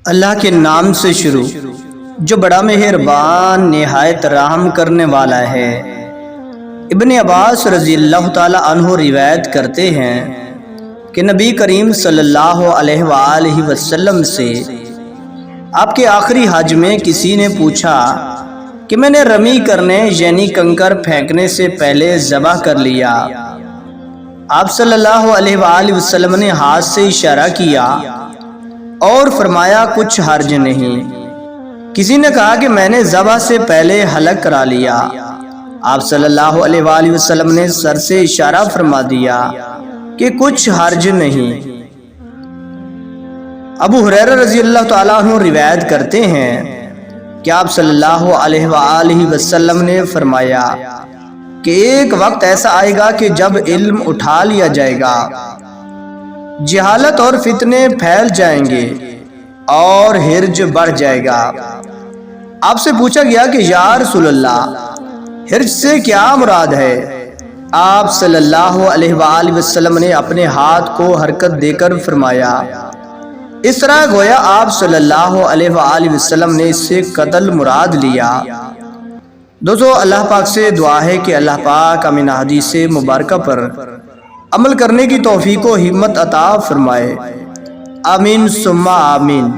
اللہ کے نام سے شروع جو بڑا مہربان نہایت رحم کرنے والا ہے۔ ابن عباس رضی اللہ تعالی عنہ روایت کرتے ہیں کہ نبی کریم صلی اللہ علیہ وآلہ وسلم سے آپ کے آخری حج میں کسی نے پوچھا کہ میں نے رمی کرنے یعنی کنکر پھینکنے سے پہلے ذبح کر لیا۔ آپ صلی اللہ علیہ وآلہ وسلم نے ہاتھ سے اشارہ کیا اور فرمایا کچھ حرج نہیں۔ کسی نے کہا کہ میں نے ذبح سے پہلے حلق کرا لیا۔ آپ صلی اللہ علیہ وآلہ وسلم نے سر سے اشارہ فرما دیا کہ کچھ حرج نہیں۔ ابو ہریرہ رضی اللہ تعالیٰ عنہ روایت کرتے ہیں کہ آپ صلی اللہ علیہ وآلہ وسلم نے فرمایا کہ ایک وقت ایسا آئے گا کہ جب علم اٹھا لیا جائے گا، جہالت اور فتنے پھیل جائیں گے اور حرج بڑھ جائے گا۔ آپ سے پوچھا گیا کہ یا رسول اللہ، حرج سے کیا مراد ہے؟ آپ صلی اللہ علیہ وآلہ وسلم نے اپنے ہاتھ کو حرکت دے کر فرمایا، اس طرح گویا آپ صلی اللہ علیہ وآلہ وسلم نے اس سے قتل مراد لیا۔ دوستو، اللہ پاک سے دعا ہے کہ اللہ پاک ہمیں حدیث مبارکہ پر عمل کرنے کی توفیق و ہمت عطا فرمائے۔ آمین ثم آمین۔